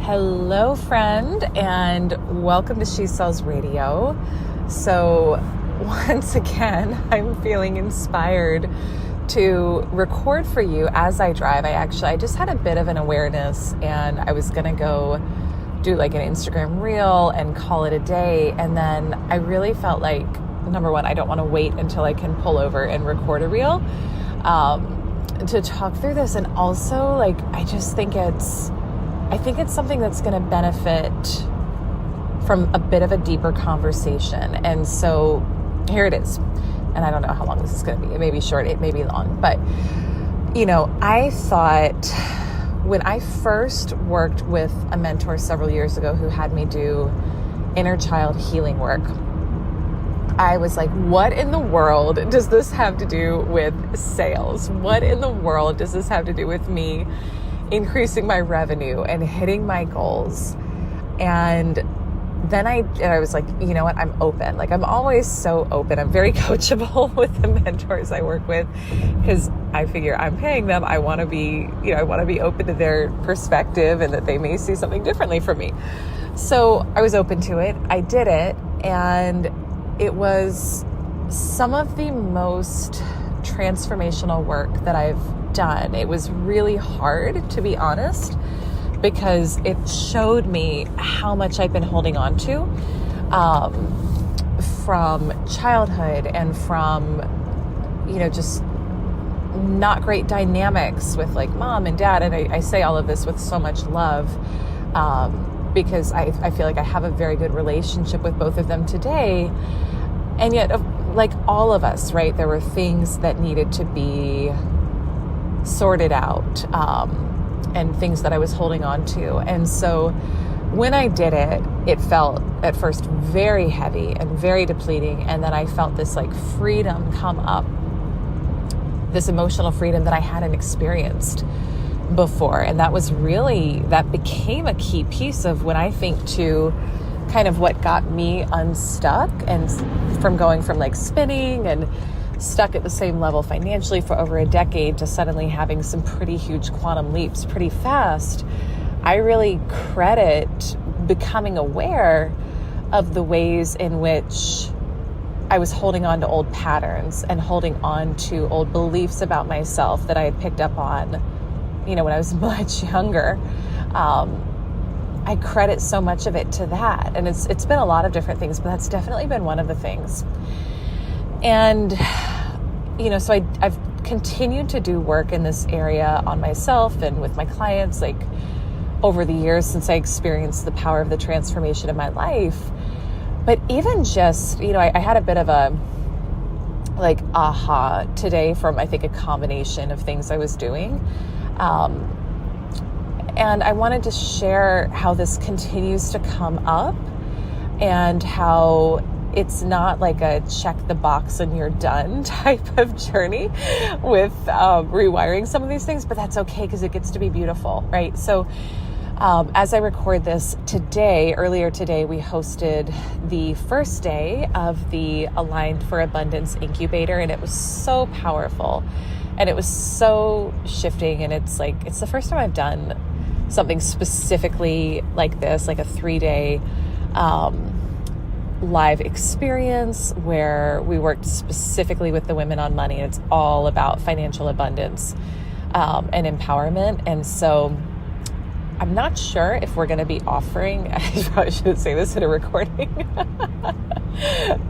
Hello, friend, and welcome to She Sells Radio. So once again, I'm feeling inspired to record for you as I drive. I just had a bit of an awareness, and I was going to go do like an Instagram reel and call it a day. And then I really felt like, number one, I don't want to wait until I can pull over and record a reel to talk through this. And also, like, I think it's something that's going to benefit from a bit of a deeper conversation. And so here it is. And I don't know how long this is going to be. It may be short, it may be long. But, I thought when I first worked with a mentor several years ago who had me do inner child healing work, I was like, what in the world does this have to do with sales? What in the world does this have to do with me increasing my revenue and hitting my goals? And then I was like, you know what? I'm open. Like, I'm always so open. I'm very coachable with the mentors I work with because I figure I'm paying them. I want to be open to their perspective and that they may see something differently from me. So I was open to it. I did it. And it was some of the most transformational work that I've done. It was really hard, to be honest, because it showed me how much I've been holding on to from childhood and from, just not great dynamics with like mom and dad. And I say all of this with so much love because I feel like I have a very good relationship with both of them today. And yet, like all of us, right, there were things that needed to be sorted out and things that I was holding on to. And so when I did it, it felt at first very heavy and very depleting. And then I felt this like freedom come up, this emotional freedom that I hadn't experienced before. And that became a key piece of when I think to kind of what got me unstuck and from going from like spinning and stuck at the same level financially for over a decade to suddenly having some pretty huge quantum leaps pretty fast. I really credit becoming aware of the ways in which I was holding on to old patterns and holding on to old beliefs about myself that I had picked up on, when I was much younger. I credit so much of it to that. And it's been a lot of different things, but that's definitely been one of the things. And, so I've continued to do work in this area on myself and with my clients, like over the years since I experienced the power of the transformation of my life. But even just, I had a bit of a like aha today from, I think, a combination of things I was doing. And I wanted to share how this continues to come up and how it's not like a check the box and you're done type of journey with rewiring some of these things, but that's okay because it gets to be beautiful, right? So as I record this earlier today, we hosted the first day of the Aligned for Abundance Incubator, and it was so powerful and it was so shifting. And it's the first time I've done something specifically like this, like a 3-day live experience where we worked specifically with the women on money. It's all about financial abundance and empowerment. And so I'm not sure if we're going to be offering, I probably shouldn't say this in a recording.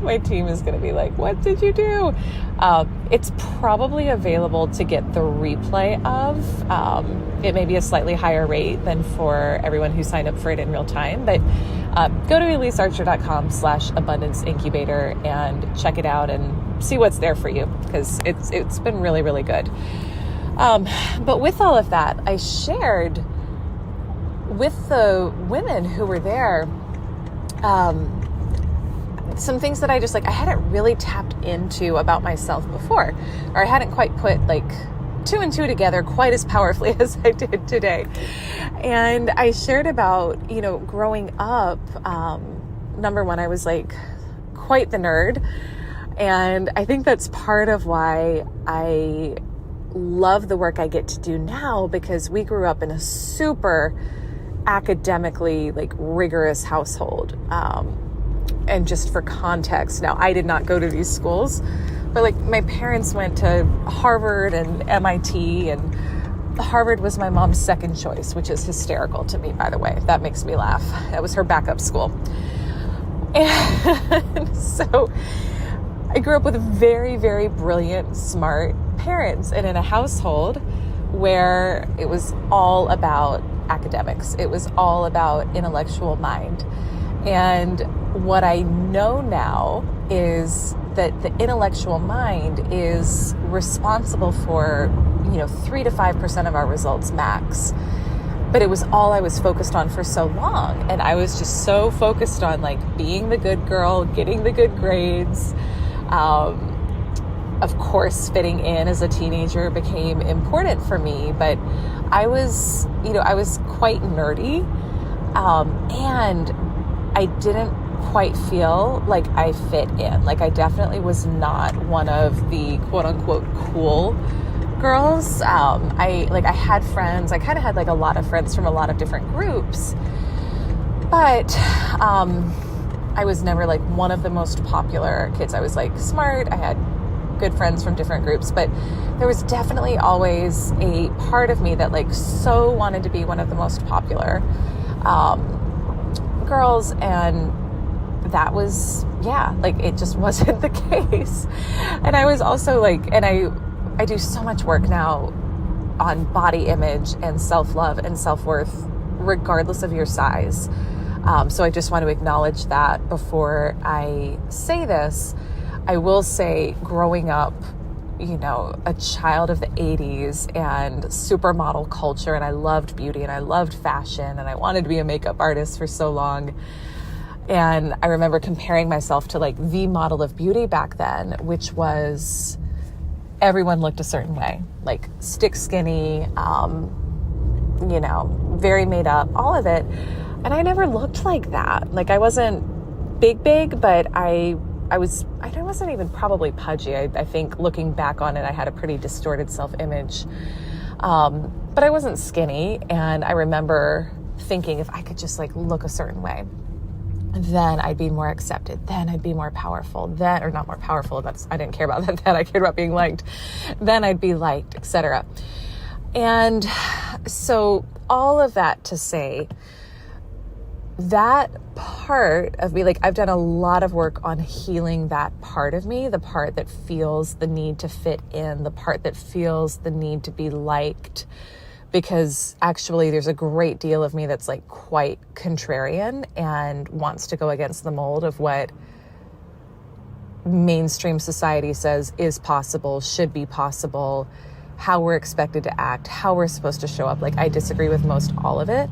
My team is going to be like, what did you do? It's probably available to get the replay of. It may be a slightly higher rate than for everyone who signed up for it in real time, but go to elisearcher.com/abundance incubator and check it out and see what's there for you, because it's been really, really good. But with all of that, I shared with the women who were there some things that I hadn't really tapped into about myself before, or I hadn't quite put like 2 and 2 together quite as powerfully as I did today. And I shared about, growing up, number one, I was like quite the nerd. And I think that's part of why I love the work I get to do now, because we grew up in a super academically like rigorous household. And just for context, now I did not go to these schools, but like my parents went to Harvard and MIT, and Harvard was my mom's second choice, which is hysterical to me, by the way. That makes me laugh. That was her backup school. And so I grew up with very, very brilliant, smart parents, and in a household where it was all about academics. It was all about intellectual mind. And what I know now is that the intellectual mind is responsible for, 3 to 5% of our results max. But it was all I was focused on for so long. And I was just so focused on like being the good girl, getting the good grades. Of course, fitting in as a teenager became important for me, but I was quite nerdy. And I didn't quite feel like I fit in. Like I definitely was not one of the quote unquote cool girls. I had friends. I kind of had like a lot of friends from a lot of different groups, but I was never like one of the most popular kids. I was like smart. I had good friends from different groups, but there was definitely always a part of me that like so wanted to be one of the most popular girls, and that was, like it just wasn't the case. And I was also like, and I do so much work now on body image and self-love and self-worth, regardless of your size. So I just want to acknowledge that before I say this. I will say, growing up, a child of the 80s and supermodel culture, and I loved beauty and I loved fashion and I wanted to be a makeup artist for so long. And I remember comparing myself to like the model of beauty back then, which was everyone looked a certain way, like stick skinny, very made up, all of it. And I never looked like that. Like I wasn't big, but I wasn't even probably pudgy. I think looking back on it, I had a pretty distorted self-image. But I wasn't skinny. And I remember thinking if I could just like look a certain way, then I'd be more accepted. Then I'd be more powerful. Or not more powerful. I didn't care about that. Then I cared about being liked. Then I'd be liked, etc. And so all of that to say, that part of me, like I've done a lot of work on healing that part of me, the part that feels the need to fit in, the part that feels the need to be liked, because actually there's a great deal of me that's like quite contrarian and wants to go against the mold of what mainstream society says is possible, should be possible, how we're expected to act, how we're supposed to show up. Like I disagree with most all of it.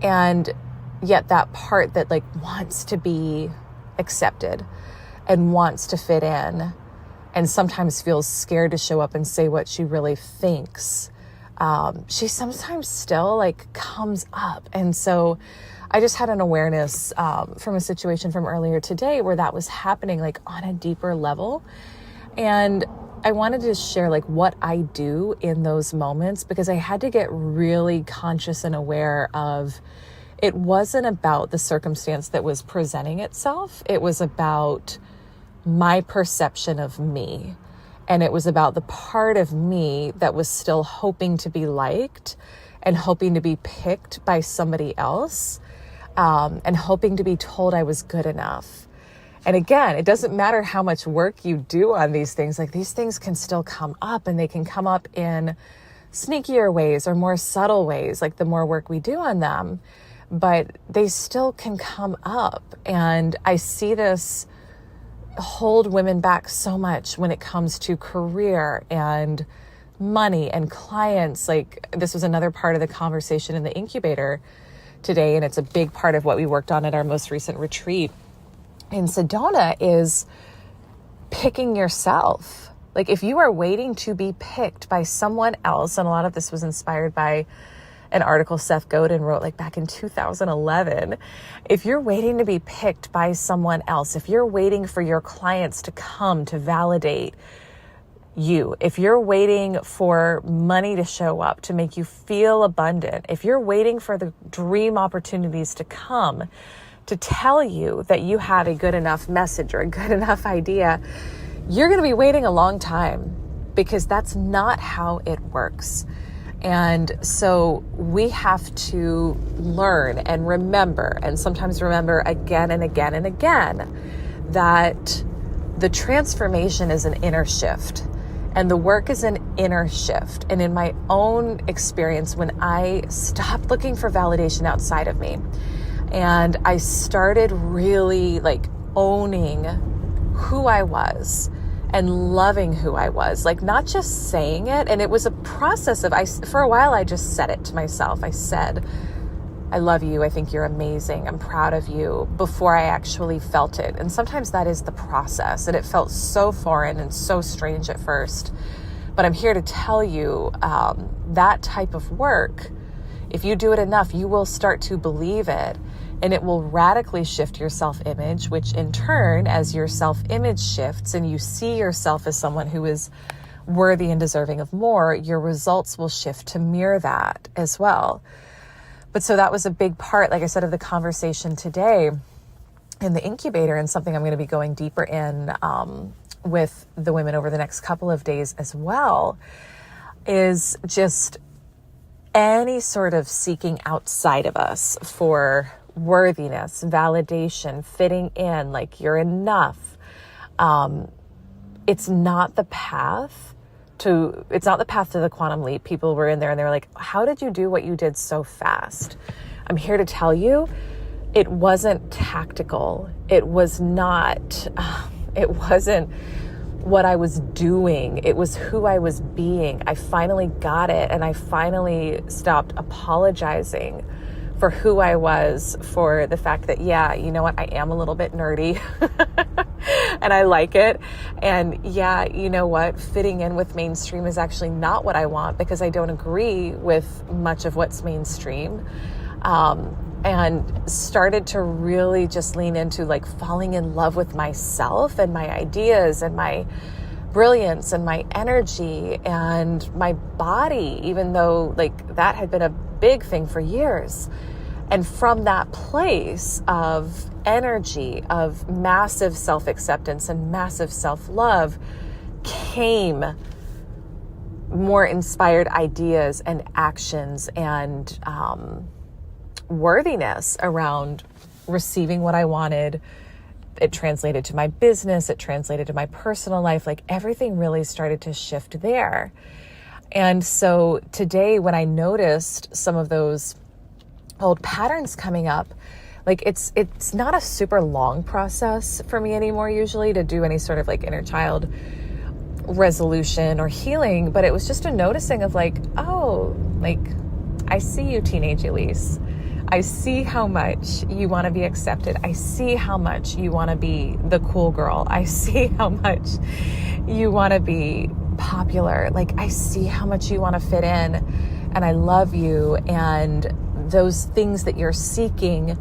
And yet that part that like wants to be accepted and wants to fit in and sometimes feels scared to show up and say what she really thinks, she sometimes still like comes up. And so I just had an awareness from a situation from earlier today where that was happening like on a deeper level. And I wanted to share like what I do in those moments, because I had to get really conscious and aware of, it wasn't about the circumstance that was presenting itself. It was about my perception of me. And it was about the part of me that was still hoping to be liked and hoping to be picked by somebody else, and hoping to be told I was good enough. And again, it doesn't matter how much work you do on these things, like these things can still come up, and they can come up in sneakier ways or more subtle ways, like the more work we do on them, but they still can come up. And I see this hold women back so much when it comes to career and money and clients. Like this was another part of the conversation in the incubator today, and it's a big part of what we worked on at our most recent retreat in Sedona, is picking yourself. Like if you are waiting to be picked by someone else, and a lot of this was inspired by an article Seth Godin wrote like back in 2011. If you're waiting to be picked by someone else, if you're waiting for your clients to come to validate you. If you're waiting for money to show up to make you feel abundant, if you're waiting for the dream opportunities to come to tell you that you have a good enough message or a good enough idea, you're going to be waiting a long time, because that's not how it works. And so we have to learn and remember, and sometimes remember again and again and again, that the transformation is an inner shift and the work is an inner shift. And in my own experience, when I stopped looking for validation outside of me and I started really owning who I was and loving who I was, not just saying it. And it was a process of, for a while, I just said it to myself. I said, I love you. I think you're amazing. I'm proud of you, before I actually felt it. And sometimes that is the process. And it felt so foreign and so strange at first. But I'm here to tell you that type of work, if you do it enough, you will start to believe it. And it will radically shift your self-image, which in turn, as your self-image shifts and you see yourself as someone who is worthy and deserving of more, your results will shift to mirror that as well. But so that was a big part, like I said, of the conversation today in the incubator, and something I'm going to be going deeper in with the women over the next couple of days as well, is just any sort of seeking outside of us for worthiness, validation, fitting in, you're enough. It's not the path to the quantum leap. People were in there and they were like, how did you do what you did so fast? I'm here to tell you, it wasn't tactical. It wasn't what I was doing. It was who I was being. I finally got it. And I finally stopped apologizing for who I was, for the fact that, yeah, you know what, I am a little bit nerdy and I like it. And yeah, you know what, fitting in with mainstream is actually not what I want, because I don't agree with much of what's mainstream. And started to really just lean into falling in love with myself and my ideas and my brilliance and my energy and my body, even though that had been a big thing for years. And from that place of energy, of massive self-acceptance and massive self-love, came more inspired ideas and actions and worthiness around receiving what I wanted. It translated to my business. It translated to my personal life. Everything really started to shift there. And so today, when I noticed some of those old patterns coming up, it's not a super long process for me anymore usually to do any sort of inner child resolution or healing, but it was just a noticing of I see you, teenage Elise. I see how much you want to be accepted. I see how much you want to be the cool girl. I see how much you want to be popular. I see how much you want to fit in, and I love you. And those things that you're seeking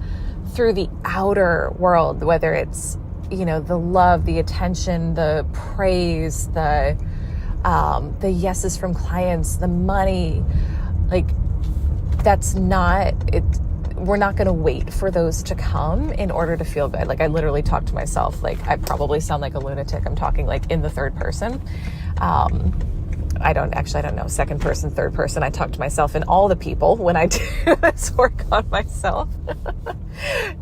through the outer world, whether it's, the love, the attention, the praise, the yeses from clients, the money, that's not it. We're not going to wait for those to come in order to feel good. I literally talk to myself. I probably sound like a lunatic. I'm talking in the third person. I don't know, second person, third person. I talk to myself in all the people when I do this work on myself.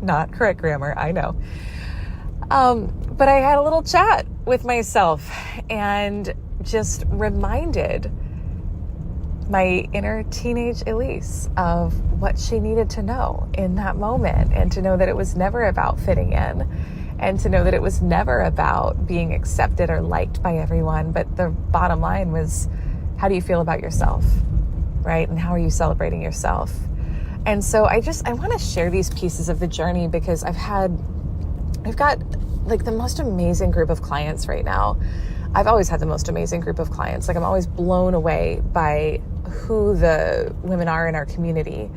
Not correct grammar, I know. But I had a little chat with myself and just reminded my inner teenage Elise of what she needed to know in that moment, and to know that it was never about fitting in, and to know that it was never about being accepted or liked by everyone. But the bottom line was, how do you feel about yourself, right? And how are you celebrating yourself? And so I want to share these pieces of the journey, because I've got the most amazing group of clients right now. I've always had the most amazing group of clients. I'm always blown away by who the women are in our community.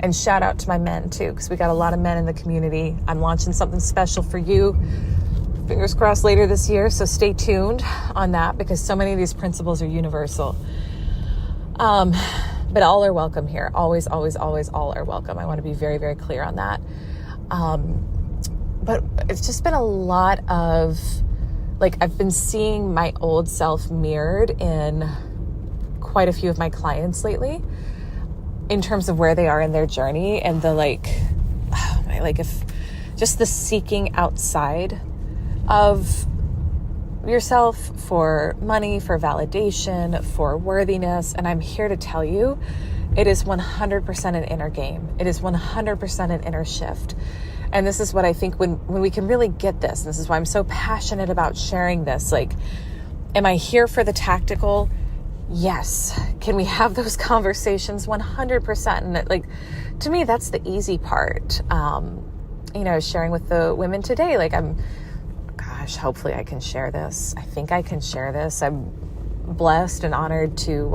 And shout out to my men too, because we got a lot of men in the community. I'm launching something special for you fingers crossed later this year. So stay tuned on that, because so many of these principles are universal. But all are welcome here. Always, always, always all are welcome. I want to be very, very clear on that. But it's just been a lot of, like, I've been seeing my old self mirrored in quite a few of my clients lately in terms of where they are in their journey, and the if just the seeking outside of yourself for money, for validation, for worthiness. And I'm here to tell you, it is 100% an inner game. It is 100% an inner shift. And this is what I think when we can really get this, and this is why I'm so passionate about sharing this. Like, am I here for the tactical? Yes. Can we have those conversations? 100%. And like, to me, that's the easy part. Sharing with the women today, like, hopefully I can share this. I think I can share this. I'm blessed and honored to,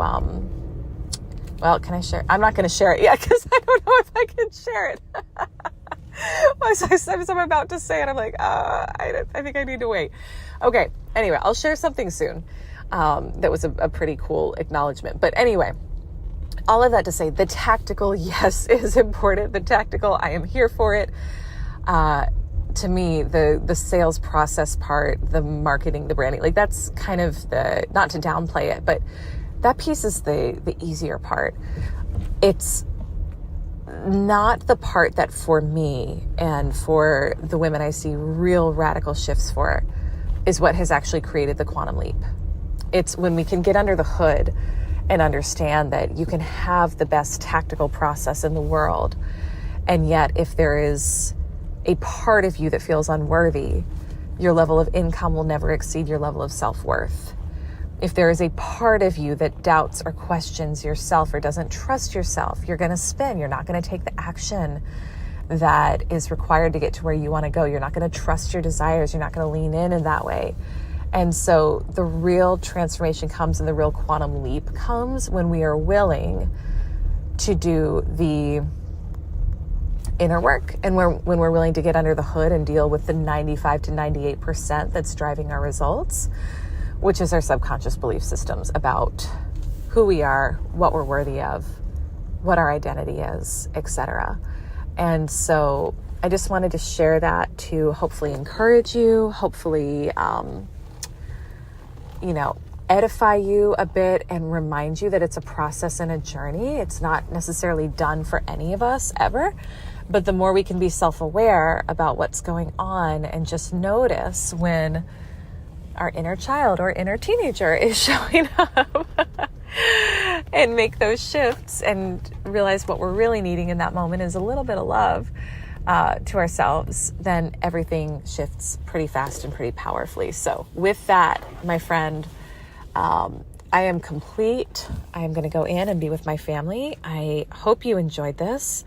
can I share? I'm not going to share it yet because I don't know if I can share it. I'm about to say it. I'm like, I think I need to wait. Okay. Anyway, I'll share something soon. That was a pretty cool acknowledgement. But anyway, all of that to say, the tactical, yes, is important. The tactical, I am here for it. To me, the sales process part, the marketing, the branding, like, that's kind of not to downplay it, but that piece is the easier part. It's not the part that for me and for the women I see real radical shifts for is what has actually created the quantum leap. It's when we can get under the hood and understand that you can have the best tactical process in the world, and yet if there is a part of you that feels unworthy, your level of income will never exceed your level of self-worth. If there is a part of you that doubts or questions yourself or doesn't trust yourself, you're going to spin. You're not going to take the action that is required to get to where you want to go. You're not going to trust your desires. You're not going to lean in that way. And so the real transformation comes, and the real quantum leap comes when we are willing to do the inner work, and when we're willing to get under the hood and deal with the 95 to 98% that's driving our results, which is our subconscious belief systems about who we are, what we're worthy of, what our identity is, etc. And so I just wanted to share that to hopefully encourage you, hopefully, edify you a bit and remind you that it's a process and a journey. It's not necessarily done for any of us ever. But the more we can be self-aware about what's going on and just notice when our inner child or inner teenager is showing up and make those shifts and realize what we're really needing in that moment is a little bit of love to ourselves, then everything shifts pretty fast and pretty powerfully. So with that, my friend, I am complete. I am going to go in and be with my family. I hope you enjoyed this.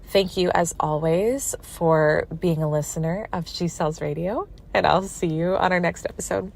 Thank you, as always, for being a listener of She Sells Radio, and I'll see you on our next episode.